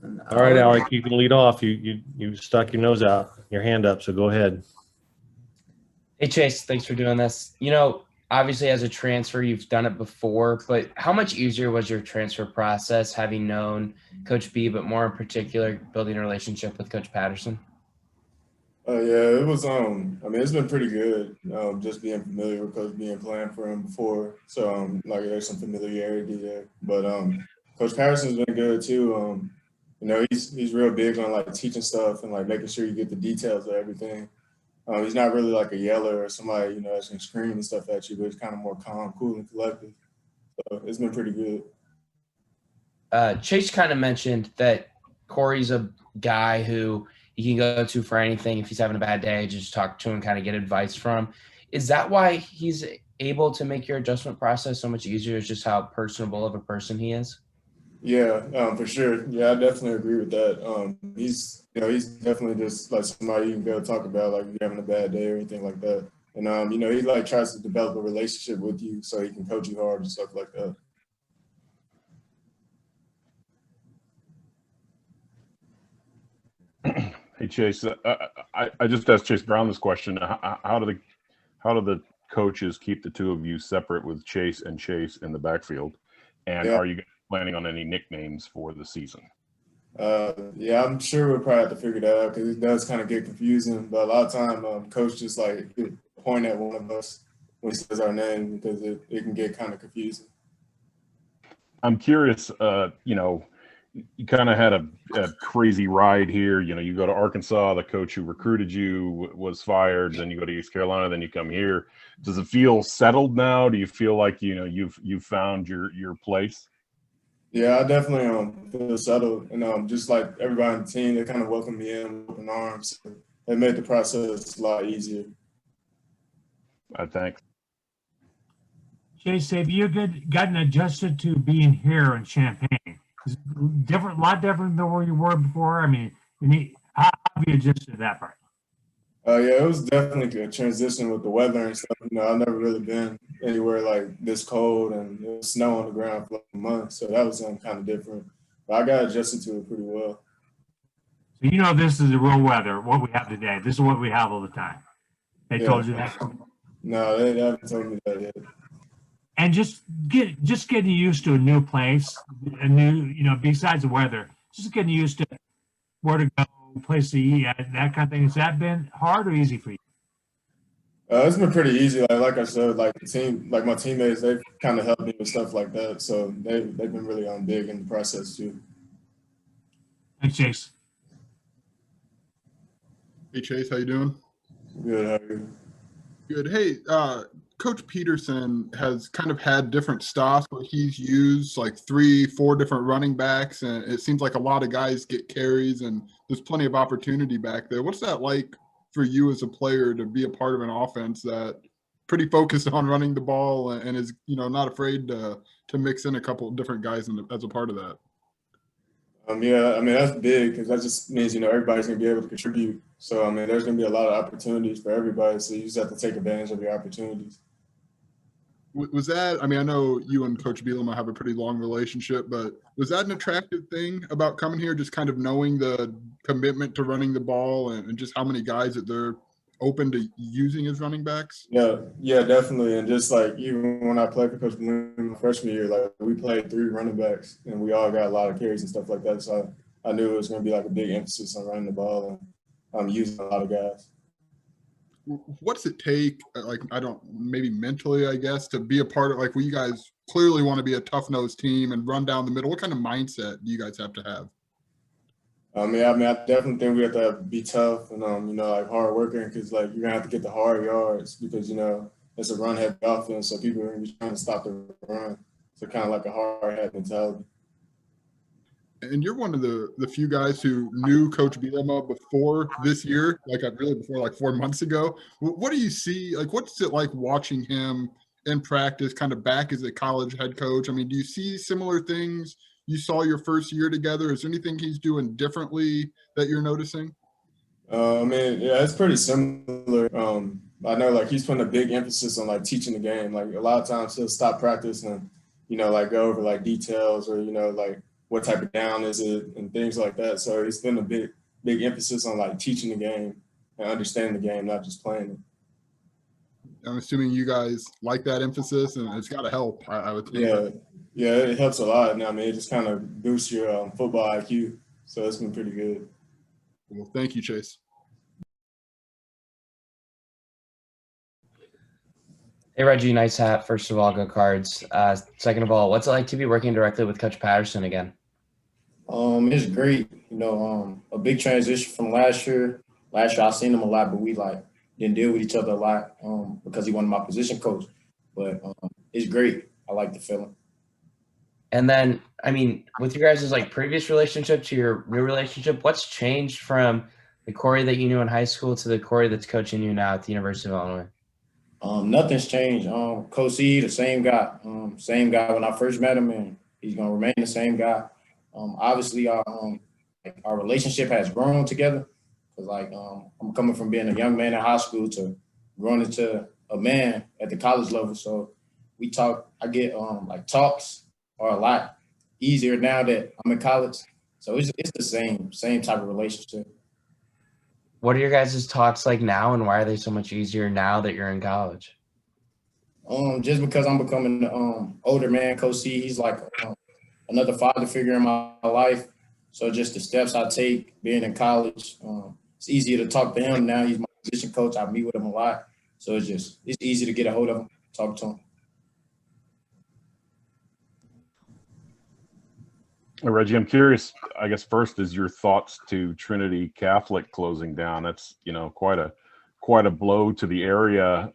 All right, Alec, you can lead off. You stuck your nose out, your hand up, so go ahead. Hey, Chase, thanks for doing this. Obviously as a transfer, you've done it before, but how much easier was your transfer process having known Coach B, but more in particular, building a relationship with Coach Patterson? Yeah, it was. It's been pretty good. Just being familiar with Coach B and playing for him before, so there's some familiarity there. But Coach Patterson's been good too. He's real big on like teaching stuff and like making sure you get the details of everything. He's not really like a yeller or somebody that's gonna scream and stuff at you, but he's kind of more calm, cool, and collected. So it's been pretty good. Chase kind of mentioned that Corey's a guy who you can go to for anything. If he's having a bad day, just talk to him, kind of get advice from. Is that why he's able to make your adjustment process so much easier? Is just how personable of a person he is? Yeah, for sure. Yeah, I definitely agree with that. He's definitely just like somebody you can go talk about, like if you're having a bad day or anything like that. And he like tries to develop a relationship with you so he can coach you hard and stuff like that. Hey Chase, I just asked Chase Brown this question. How do the coaches keep the two of you separate with Chase in the backfield? And Are you planning on any nicknames for the season? Yeah, I'm sure we'll probably have to figure that out because it does kind of get confusing. But a lot of time, coach just like point at one of us when he says our name because it can get kind of confusing. I'm curious, you kind of had a crazy ride here. You go to Arkansas, the coach who recruited you was fired, then you go to East Carolina, then you come here. Does it feel settled now? Do you feel like you've found your place? Yeah, I definitely feel settled, and just like everybody on the team, they kind of welcomed me in with open arms. So it made the process a lot easier. Thanks. Chase, have you gotten adjusted to being here in Champaign? It's a lot different than where you were before. I mean, how have you adjusted to that part? Yeah, it was definitely a transition with the weather and stuff. I've never really been anywhere like this cold and it was snow on the ground for like a month, so that was kind of different. But I got adjusted to it pretty well. So this is the real weather, what we have today. This is what we have all the time. They told you that? No, they haven't told me that yet. And just getting used to a new place, a new, besides the weather, just getting used to where to go, place to eat, that kind of thing. Has that been hard or easy for you? It's been pretty easy. Like I said, like the team, like my teammates, they've kind of helped me with stuff like that. So they've been really big in the process too. Thanks, Chase. Hey Chase, how you doing? Good. How are you? Good. Hey, Coach Peterson has kind of had different stops where he's used like 3-4 different running backs, and it seems like a lot of guys get carries, and there's plenty of opportunity back there. What's that like for you as a player to be a part of an offense that pretty focused on running the ball and is not afraid to mix in a couple of different guys as a part of that? Yeah, that's big because that just means everybody's gonna be able to contribute. So there's gonna be a lot of opportunities for everybody. So you just have to take advantage of your opportunities. Was that, I know you and Coach Bielema have a pretty long relationship, but was that an attractive thing about coming here, just kind of knowing the commitment to running the ball and just how many guys that they're open to using as running backs? Yeah, definitely. And just like even when I played for Coach Bielema my freshman year, like we played 3 running backs and we all got a lot of carries and stuff like that. So I knew it was going to be like a big emphasis on running the ball and using a lot of guys. What's it take, maybe mentally, I guess, to be a part of, like, well, you guys clearly want to be a tough-nosed team and run down the middle. What kind of mindset do you guys have to have? I definitely think we have to be tough and, hard working because, like, you're going to have to get the hard yards because, it's a run-heavy offense, so people are going to be trying to stop the run. So kind of like a hard-head mentality. And you're one of the few guys who knew Coach Bielema before this year, before 4 months ago. What do you see? Like, what's it like watching him in practice, kind of back as a college head coach? Do you see similar things you saw your first year together? Is there anything he's doing differently that you're noticing? Yeah, it's pretty similar. I know, like, he's putting a big emphasis on, like, teaching the game. Like, a lot of times he'll stop practice and, go over, like, details or, what type of down is it and things like that. So it's been a big emphasis on like teaching the game and understanding the game, not just playing it. I'm assuming you guys like that emphasis, and it's got to help. I would think. Yeah, it helps a lot. And I mean, it just kind of boosts your football IQ. So it's been pretty good. Well, thank you, Chase. Hey, Reggie, nice hat. First of all, go Cards. Second of all, what's it like to be working directly with Coach Patterson again? It's great. A big transition from last year. Last year I seen him a lot, but we didn't deal with each other a lot because he wasn't my position coach. But it's great. I like the feeling. And then, I mean, with your guys' previous relationship to your new relationship, what's changed from the Corey that you knew in high school to the Corey that's coaching you now at the University of Illinois? Nothing's changed. Coach C, the same guy. Same guy when I first met him, and he's gonna remain the same guy. Obviously, our relationship has grown together. Cause I'm coming from being a young man in high school to growing into a man at the college level. So we talk. I get talks are a lot easier now that I'm in college. So it's the same type of relationship. What are your guys' talks like now, and why are they so much easier now that you're in college? Just because I'm becoming an older man, Coach C, he's like another father figure in my life. So just the steps I take being in college, it's easier to talk to him now. He's my position coach. I meet with him a lot. So it's easy to get a hold of him, talk to him. Reggie, I'm curious, I guess first is your thoughts to Trinity Catholic closing down. That's, quite a blow to the area.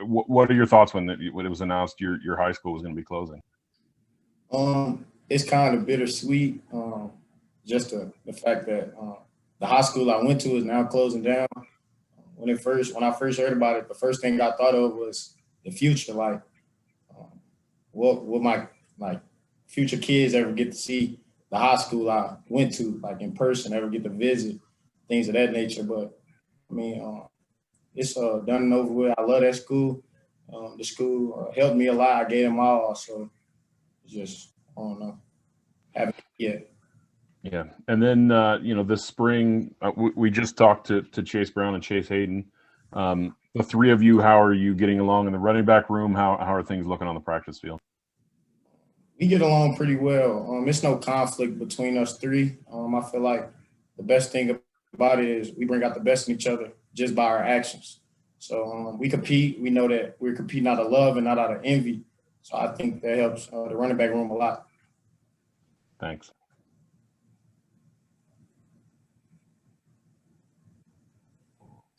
What are your thoughts when it was announced your high school was going to be closing? It's kind of bittersweet. Just the fact that the high school I went to is now closing down. When I first heard about it, the first thing I thought of was the future. Will my future kids ever get to see the high school I went to in person, ever get to visit, things of that nature. But I mean, it's done and over with. I love that school. The school helped me a lot. I gave them all. So just, I don't know, haven't yet. Yeah. And then, this spring, we just talked to Chase Brown and Chase Hayden. The three of you, how are you getting along in the running back room? How are things looking on the practice field? We get along pretty well. It's no conflict between us three. I feel like the best thing about it is we bring out the best in each other just by our actions. So we compete. We know that we're competing out of love and not out of envy. So I think that helps the running back room a lot. Thanks.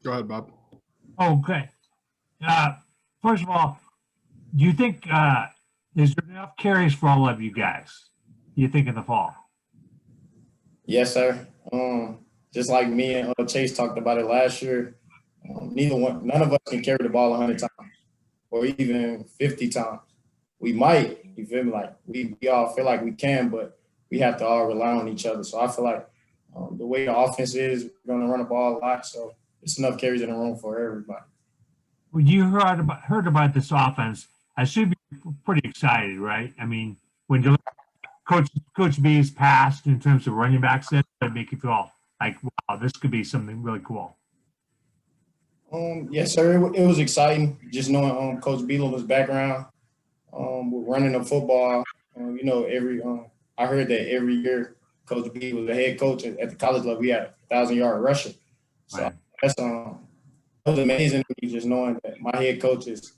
Go ahead, Bob. Okay. First of all, do you think is there enough carries for all of you guys? Do you think in the fall? Yes, sir. Just like me and Chase talked about it last year, none of us can carry the ball 100 times or even 50 times. We might, you feel me? We all feel like we can, but we have to all rely on each other. So I feel like the way the offense is, we're going to run the ball a lot. So it's enough carries in the room for everybody. When you heard about this offense, I should be pretty excited, right? I mean, when you look at Coach B's past in terms of running backs, that make you feel like, wow, this could be something really cool. Yes, sir. It was exciting just knowing Coach Bielema's background with running the football. I heard that every year Coach B was the head coach at the college level. We had a 1,000-yard rusher. So Right. that's it was amazing to me just knowing that my head coach is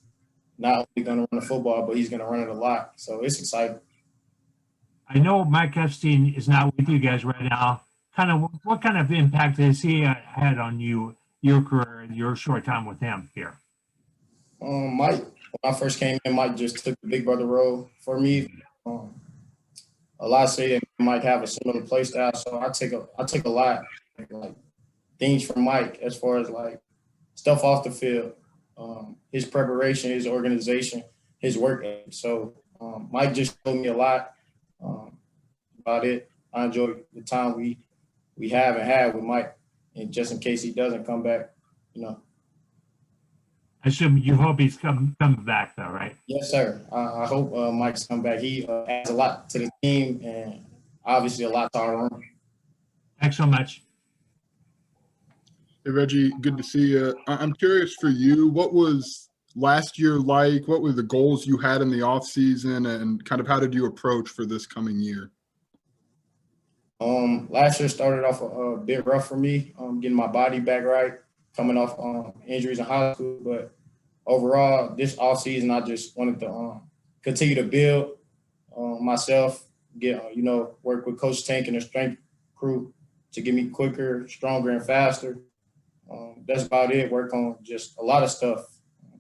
not only going to run the football, but he's going to run it a lot. So it's exciting. I know Mike Epstein is not with you guys right now. What kind of impact has he had on your career and your short time with him here? Mike, when I first came in, Mike just took the big brother role for me. A lot say that Mike have a similar play style, so I take a lot things from Mike as far as stuff off the field, his preparation, his organization, his work ethic. So Mike just told me a lot about it. I enjoy the time we have and had with Mike, and just in case he doesn't come back, I assume you hope he's coming back though, right? Yes, sir. I hope Mike's come back. He adds a lot to the team and obviously a lot to our room. Thanks so much. Hey, Reggie, good to see you. I'm curious for you, what was last year like? What were the goals you had in the offseason, and kind of how did you approach for this coming year? Last year started off a bit rough for me, getting my body back right, coming off injuries in high school. But overall, this offseason, I just wanted to continue to build myself, get work with Coach Tank and the strength crew to get me quicker, stronger, and faster. That's about it. Work on just a lot of stuff.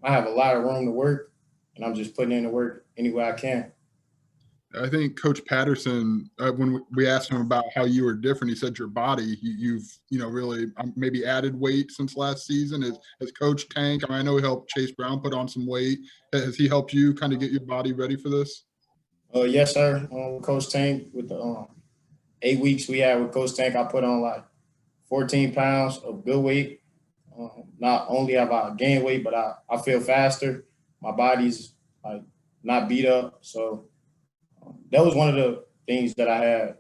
I have a lot of room to work, and I'm just putting in the work any way I can. I think Coach Patterson, when we asked him about how you were different, he said your body, you've really maybe added weight since last season. Has Coach Tank, I know he helped Chase Brown put on some weight. Has he helped you kind of get your body ready for this? Yes, sir. Coach Tank, with the 8 weeks we had with Coach Tank, I put on like 14 pounds of good weight. Not only have I gained weight, but I feel faster. My body's like not beat up. So that was one of the things that I had,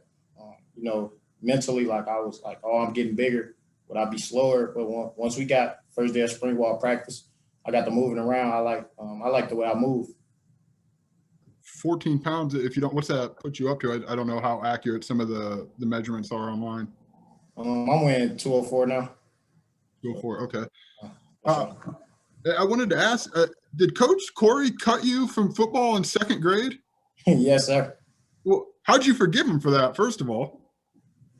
mentally, like I was like, oh, I'm getting bigger. Would I be slower? But once we got first day of spring ball practice, I got to moving around. I like the way I move. 14 pounds, if you don't, what's that put you up to? I don't know how accurate some of the measurements are online. I'm weighing 204 now. 204, okay. Sure. I wanted to ask, did Coach Corey cut you from football in second grade? Yes, sir. Well, how'd you forgive him for that, first of all?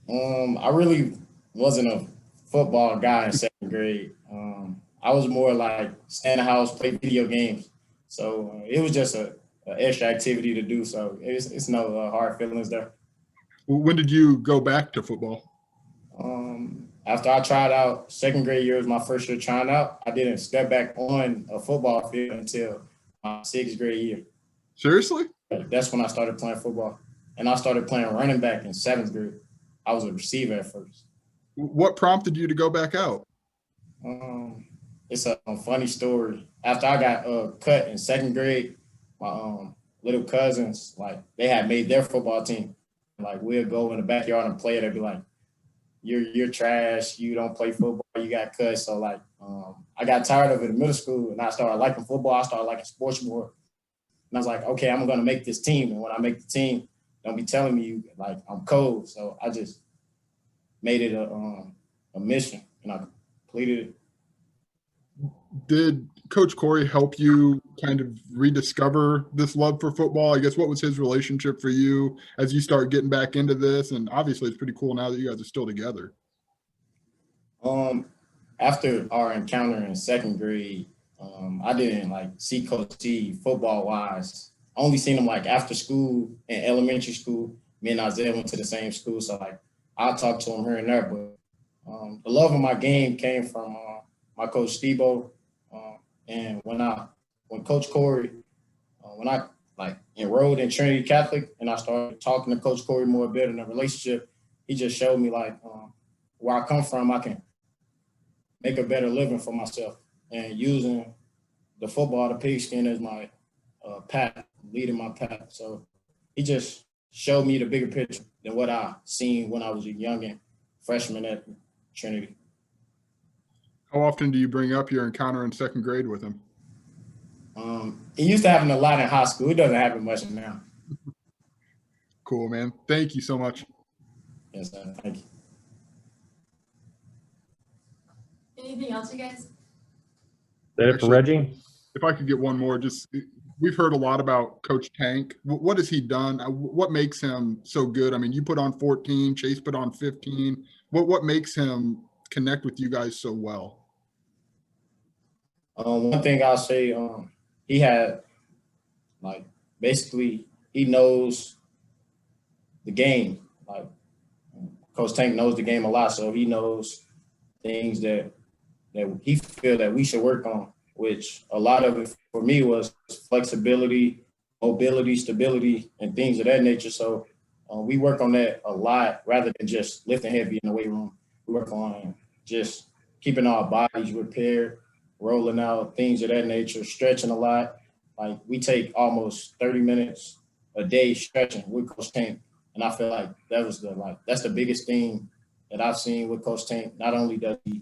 I really wasn't a football guy in second grade. I was more like stay in the house, play video games. So it was just an extra activity to do. So it's no hard feelings there. When did you go back to football? After I tried out, second grade year was my first year trying out. I didn't step back on a football field until my sixth grade year. Seriously? That's when I started playing football. And I started playing running back in seventh grade. I was a receiver at first. What prompted you to go back out? It's a funny story. After I got cut in second grade, my little cousins, like, they had made their football team. Like, we'd go in the backyard and play it. They'd be like, you're trash. You don't play football. You got cut. So, like, I got tired of it in middle school, and I started liking football. I started liking sports more. And I was like, okay, I'm going to make this team. And when I make the team, don't be telling me, like, I'm cold. So I just made it a mission, and I completed it. Did Coach Corey help you kind of rediscover this love for football? I guess, what was his relationship for you as you start getting back into this? And obviously it's pretty cool now that you guys are still together. After our encounter in second grade, I didn't like see Coach C football wise. I only seen him like after school in elementary school. Me and Isaiah went to the same school, so like I talked to him here and there. But the love of my game came from my coach Stebo. And when Coach Corey, when I like enrolled in Trinity Catholic and I started talking to Coach Corey more about in the relationship, he just showed me like where I come from, I can make a better living for myself, and using the football, the pigskin as my path, leading my path. So he just showed me the bigger picture than what I seen when I was a youngin' freshman at Trinity. How often do you bring up your encounter in second grade with him? It used to happen a lot in high school. It doesn't happen much now. Cool, man. Thank you so much. Yes, sir. Thank you. Anything else, you guys? That it for Reggie? If I could get one more, just we've heard a lot about Coach Tank. What has he done? What makes him so good? I mean, you put on 14, Chase put on 15. What makes him connect with you guys so well? One thing I'll say, he had, like, basically he knows the game. Like, Coach Tank knows the game a lot, so he knows things that he feel that we should work on, which a lot of it for me was flexibility, mobility, stability, and things of that nature. So we work on that a lot rather than just lifting heavy in the weight room. We work on just keeping our bodies repaired, rolling out, things of that nature, stretching a lot. Like we take almost 30 minutes a day stretching with Coach Tank. And I feel like that's the biggest thing that I've seen with Coach Tank. Not only does he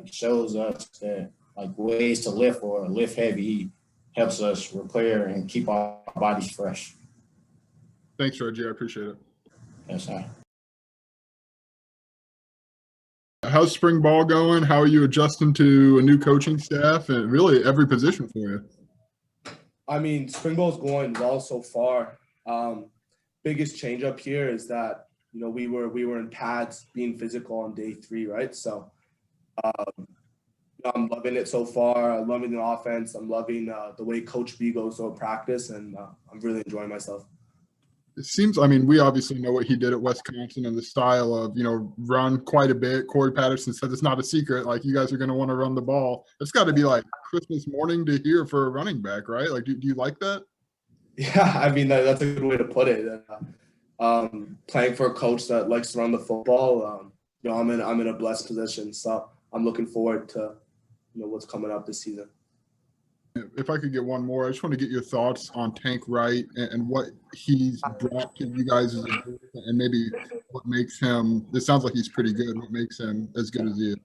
shows us that ways to lift or lift heavy, he helps us repair and keep our bodies fresh. Thanks, Reggie. I appreciate it. Yes, sir. How's spring ball going? How are you adjusting to a new coaching staff and really every position for you? I mean, spring ball's going well so far. Biggest change up here is that, you know, we were in pads being physical on day 3, right? So I'm loving it so far. I'm loving the offense. I'm loving the way Coach B goes to practice, and I'm really enjoying myself. It seems, I mean, we obviously know what he did at Wisconsin and the style of, you know, run quite a bit. Corey Patterson said it's not a secret. Like, you guys are going to want to run the ball. It's got to be like Christmas morning to hear for a running back, right? Like, do you like that? Yeah, I mean, that's a good way to put it. Playing for a coach that likes to run the football, you know, I'm in a blessed position. So I'm looking forward to, you know, what's coming up this season. If I could get one more, I just want to get your thoughts on Tank Wright and what he's brought to you guys as a group, and maybe what makes him. It sounds like he's pretty good. What makes him as good as he is?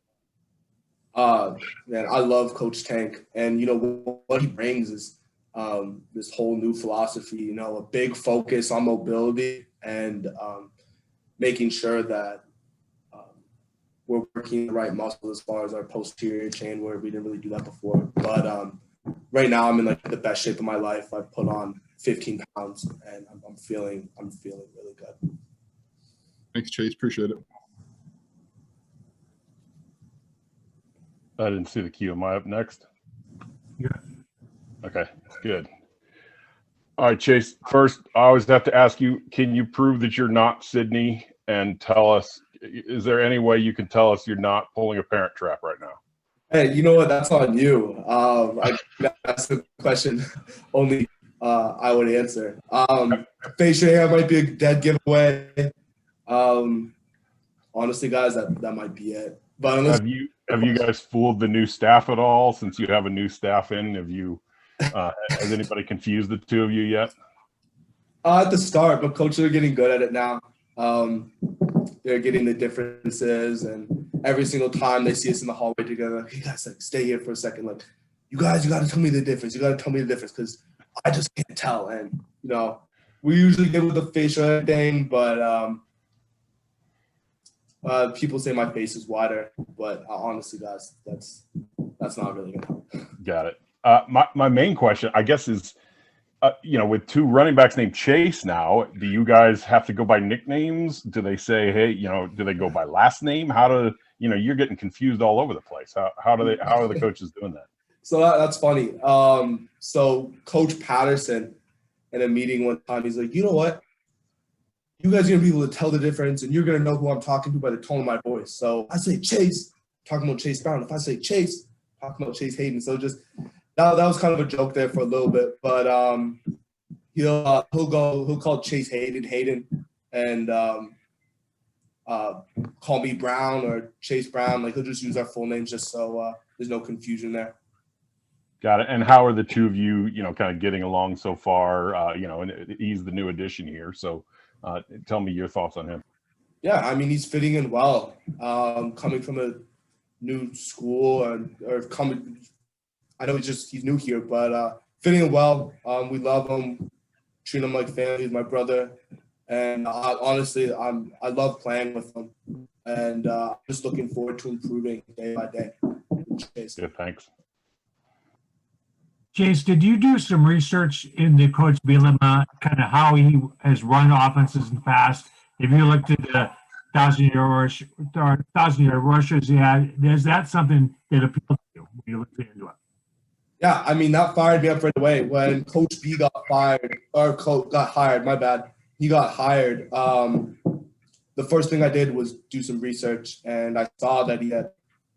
Man, I love Coach Tank, and you know what he brings is this whole new philosophy. You know, a big focus on mobility and making sure that we're working the right muscle as far as our posterior chain, where we didn't really do that before. But right now, I'm in like the best shape of my life. I've put on 15 pounds, and I'm feeling really good. Thanks, Chase. Appreciate it. I didn't see the queue. Am I up next? Yeah. Okay, good. All right, Chase. First, I always have to ask you, can you prove that you're not Sydney and tell us, is there any way you can tell us you're not pulling a parent trap right now? Hey, you know what? That's on you. That's the question only I would answer. Facial hair might be a dead giveaway. Honestly, guys, that might be it. But unless have you guys fooled the new staff at all since you have a new staff in? Have you has anybody confused the two of you yet? At the start, but coaches are getting good at it now. They're getting the differences, and every single time they see us in the hallway together, hey guys, like, stay here for a second. Like, you got to tell me the difference. You got to tell me the difference because I just can't tell. And you know, we usually get with the facial hair thing, but people say my face is wider. But honestly, guys, that's not really gonna help. Got it. My main question, I guess, is, you know, with two running backs named Chase now, do you guys have to go by nicknames? Do they say, hey, you know, do they go by last name? How do, you know, you're getting confused all over the place. How are the coaches doing that? So that's funny. So Coach Patterson in a meeting one time, he's like, you know what? You guys are going to be able to tell the difference, and you're going to know who I'm talking to by the tone of my voice. So I say Chase, talking about Chase Brown. If I say Chase, talking about Chase Hayden. So just that was kind of a joke there for a little bit. But he'll call Chase Hayden, and call me Brown or Chase Brown. Like, he'll just use our full names just so there's no confusion there. Got it. And how are the two of you, you know, kind of getting along so far? You know, and he's the new addition here. So tell me your thoughts on him. Yeah, I mean, he's fitting in well. Coming from a new school I know he's new here, but fitting in well. We love him, treat him like family. He's my brother. And honestly, I love playing with him. And I'm just looking forward to improving day by day. Yeah, thanks. Chase, did you do some research into Coach Bielema, kind of how he has run offenses in the past? If you looked at the 1,000-yard rushers he had, is that something that appealed to you when you looked into it? Yeah, I mean, that fired me up right away. When Coach B got hired, my bad. He got hired. The first thing I did was do some research, and I saw that he had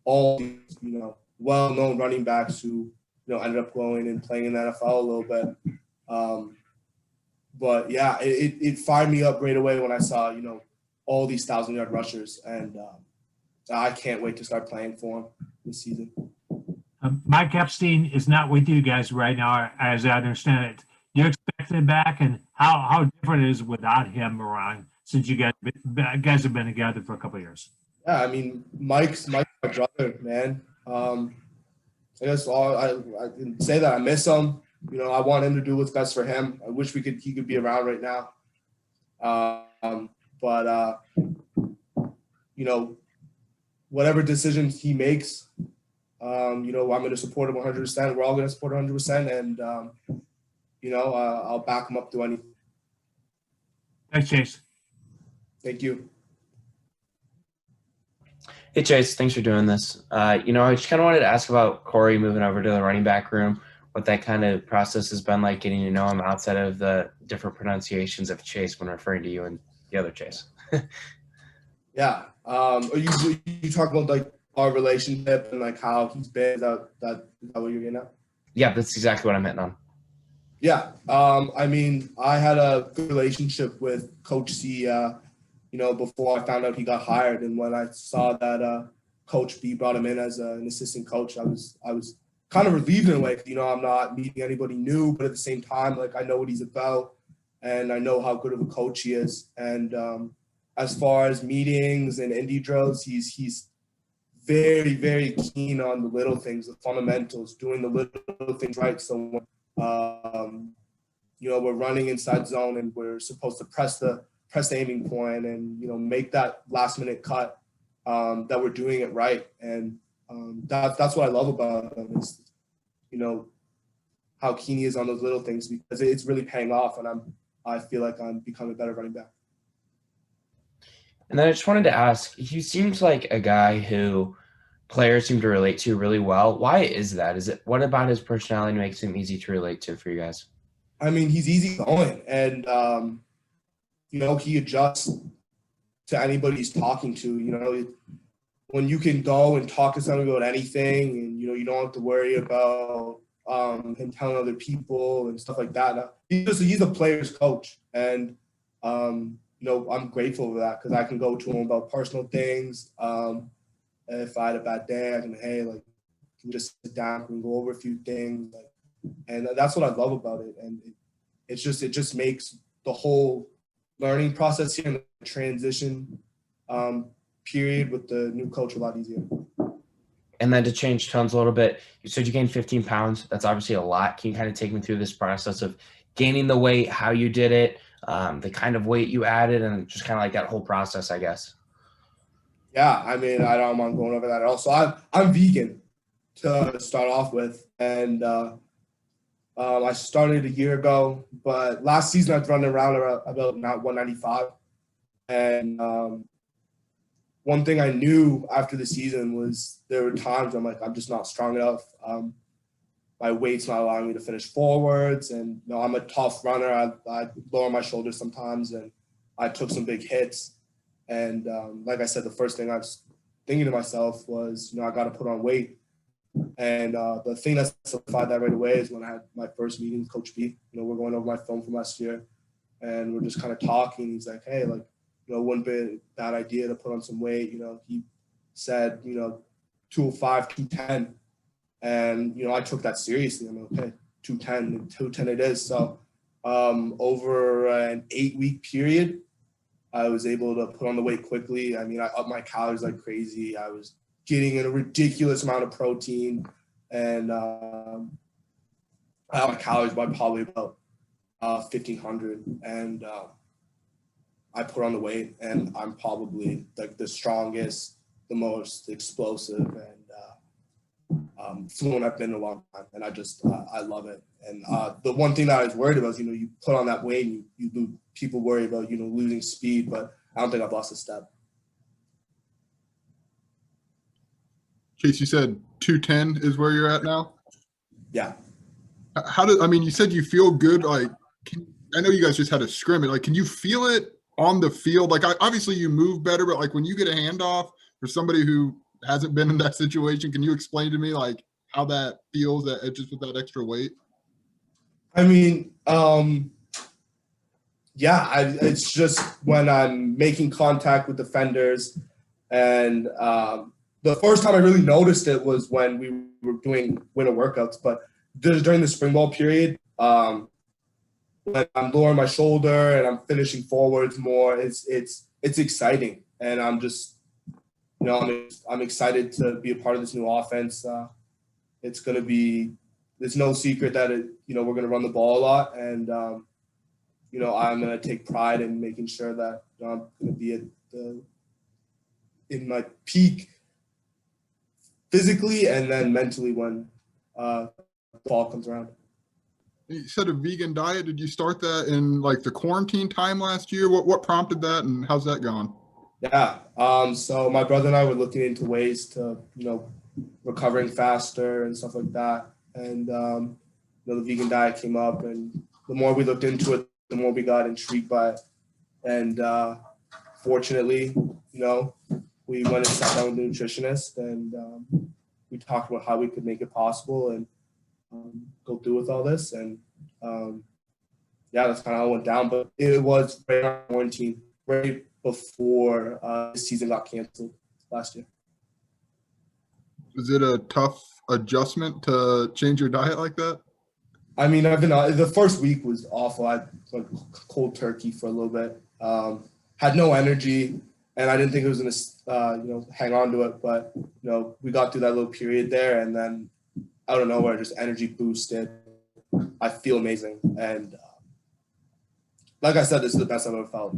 all these, you know, well-known running backs who, you know, ended up going and playing in the NFL a little bit. But yeah, it fired me up right away when I saw, you know, all these 1,000-yard rushers, and I can't wait to start playing for him this season. Mike Epstein is not with you guys right now, as I understand it. You expect him back, and how different it is without him around since you guys have been together for a couple of years. Yeah, I mean, Mike's my brother, man. I guess I can say that I miss him. You know, I want him to do what's best for him. I wish he could be around right now. But you know, whatever decisions he makes, you know, I'm going to support him 100%. We're all going to support 100%, and you know, I'll back him up to anything. Thanks, Chase. Thank you. Hey, Chase, thanks for doing this. You know, I just kind of wanted to ask about Corey moving over to the running back room, what that kind of process has been like, getting to know him outside of the different pronunciations of Chase when referring to you and the other Chase. Yeah. Are you talking about like our relationship and like how he's been? Is that what you're getting at? Yeah, that's exactly what I'm hitting on. Yeah. I mean, I had a good relationship with Coach C, you know, before I found out he got hired. And when I saw that Coach B brought him in as an assistant coach, I was kind of relieved in a way, 'cause, you know, I'm not meeting anybody new, but at the same time, like, I know what he's about and I know how good of a coach he is. And as far as meetings and indie drills, he's very, very keen on the little things, the fundamentals, doing the little things right. So, you know, we're running inside zone and we're supposed to press the aiming point and, you know, make that last minute cut, that we're doing it right. And that's what I love about him is, you know, how keen he is on those little things, because it's really paying off, and I feel like I'm becoming a better running back. And then I just wanted to ask, he seems like a guy who players seem to relate to really well. Why is that? What about his personality makes him easy to relate to for you guys? I mean, he's easy going, and you know, he adjusts to anybody he's talking to. You know, when you can go and talk to somebody about anything, and you know, you don't have to worry about him telling other people and stuff like that. Now, he's a player's coach, and you know, I'm grateful for that, because I can go to him about personal things. If I had a bad day, I can, hey, like, can we just sit down and go over a few things, like, and that's what I love about it. And it just makes the whole learning process here in the transition period with the new coach a lot easier. And then to change tones a little bit, you said you gained 15 pounds. That's obviously a lot. Can you kind of take me through this process of gaining the weight, how you did it, the kind of weight you added, and just kind of like that whole process, I guess? Yeah, I mean, I don't mind going over that at all. So I'm vegan to start off with, and I started a year ago, but last season I was running around about 195. And one thing I knew after the season was there were times I'm like, I'm just not strong enough. My weight's not allowing me to finish forwards, and you know, I'm a tough runner. I lower my shoulders sometimes, and I took some big hits. And like I said, the first thing I was thinking to myself was, you know, I got to put on weight. And the thing that solidified that right away is when I had my first meeting with Coach B. You know, we're going over my film from last year, and we're just kind of talking. He's like, hey, like, you know, it wouldn't be a bad idea to put on some weight. You know, he said, you know, 205, 210. And, you know, I took that seriously. I'm like, okay, 210 it is. So over an 8-week period, I was able to put on the weight quickly. I mean, I upped my calories like crazy. I was getting a ridiculous amount of protein, and I upped my calories by probably about 1,500. And I put on the weight, and I'm probably like the strongest, the most explosive, and fluent I've been in a long time. And I love it. And the one thing that I was worried about is, you know, you put on that weight and you lose, people worry about, you know, losing speed, but I don't think I've lost a step. Chase, you said 210 is where you're at now? Yeah. You said you feel good. Like, I know you guys just had a scrimmage. Like, can you feel it on the field? Like, obviously you move better, but like when you get a handoff for somebody who hasn't been in that situation, can you explain to me like how that feels just with that extra weight? I mean, yeah, it's just when I'm making contact with defenders, and the first time I really noticed it was when we we're doing winter workouts, but during the spring ball period, when I'm lowering my shoulder and I'm finishing forwards more, it's exciting, and I'm just, I'm excited to be a part of this new offense. It's going to be, there's no secret that we're going to run the ball a lot, and I'm going to take pride in making sure that I'm going to be in my peak physically and then mentally when the fall comes around. You said a vegan diet. Did you start that in like the quarantine time last year? What prompted that, and how's that gone? Yeah. So my brother and I were looking into ways to, recovering faster and stuff like that. And, the vegan diet came up, and the more we looked into it, the more we got intrigued by it. And fortunately, we went and sat down with a nutritionist, and we talked about how we could make it possible and go through with all this. And that's kind of how it went down. But it was right on quarantine, right before the season got canceled last year. Was it a tough adjustment to change your diet like that? I mean, the first week was awful. I went cold turkey for a little bit. Had no energy, and I didn't think it was gonna, hang on to it. But we got through that little period there, and then out of nowhere, just energy boosted. I feel amazing, and like I said, this is the best I've ever felt.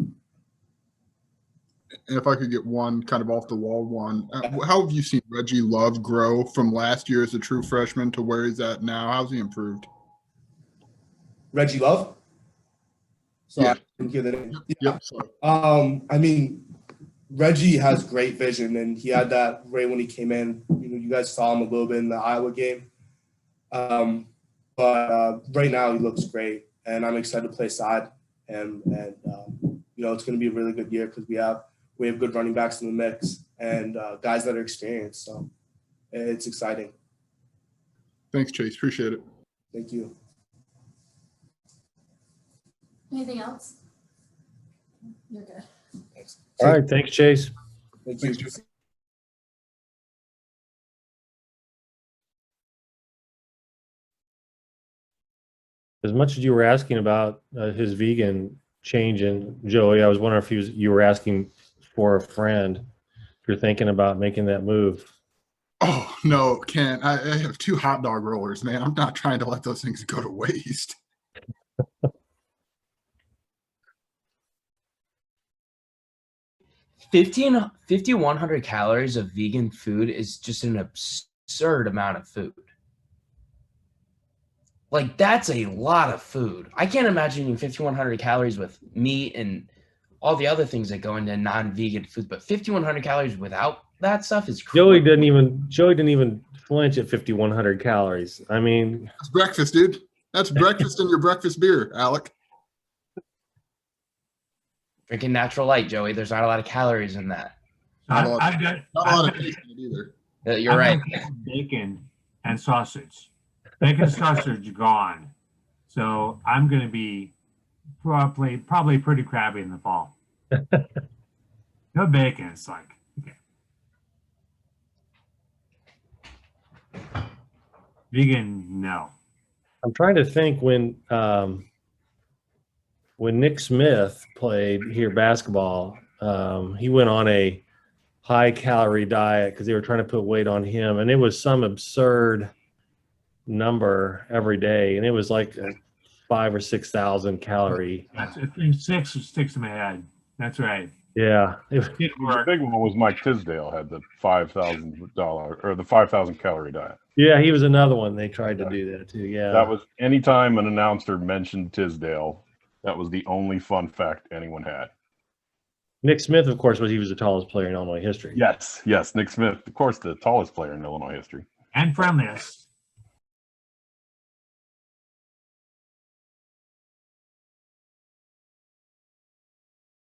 And if I could get one kind of off the wall one, how have you seen Reggie Love grow from last year as a true freshman to where he's at now? How's he improved? Reggie Love? So Yeah. I didn't hear the name. Yep. Sorry. I mean, Reggie has great vision, and he had that right when he came in. You guys saw him a little bit in the Iowa game. But right now he looks great, and I'm excited to play side. And it's going to be a really good year because we have good running backs in the mix and guys that are experienced. So it's exciting. Thanks, Chase. Appreciate it. Thank you. Anything else? You're good. Thanks. All right. Thanks, Chase. Thank you. As much as you were asking about his vegan change, and Joey, I was wondering if you were asking for a friend, if you're thinking about making that move. Oh, no, Ken. I have 2 hot dog rollers, man. I'm not trying to let those things go to waste. $1,500 5,100 calories of vegan food is just an absurd amount of food. Like, that's a lot of food. I can't imagine eating 5,100 calories with meat and all the other things that go into non-vegan food, but 5,100 calories without that stuff is crazy. Joey didn't even flinch at 5,100 calories. I mean, that's breakfast, dude. That's breakfast in your breakfast beer, Alec. Drinking natural light, Joey. There's not a lot of calories in that. Not a lot of taste in it either. You're right. Bacon and sausage. Bacon and sausage gone. So I'm going to be probably pretty crabby in the fall. No bacon. It's like, okay. Vegan, no. I'm trying to think when Nick Smith played here basketball, he went on a high calorie diet because they were trying to put weight on him, and it was some absurd number every day, and it was like a 5,000 or 6,000 calorie. That's, I think 6 sticks in my head. That's right. Yeah. The big one was Mike Tisdale had the $5,000 or the 5,000 calorie diet. Yeah, he was another one. They tried to do that too. Yeah. That was anytime an announcer mentioned Tisdale, that was the only fun fact anyone had. Nick Smith, of course, he was the tallest player in Illinois history. Yes, Nick Smith, of course, the tallest player in Illinois history. And friendliest.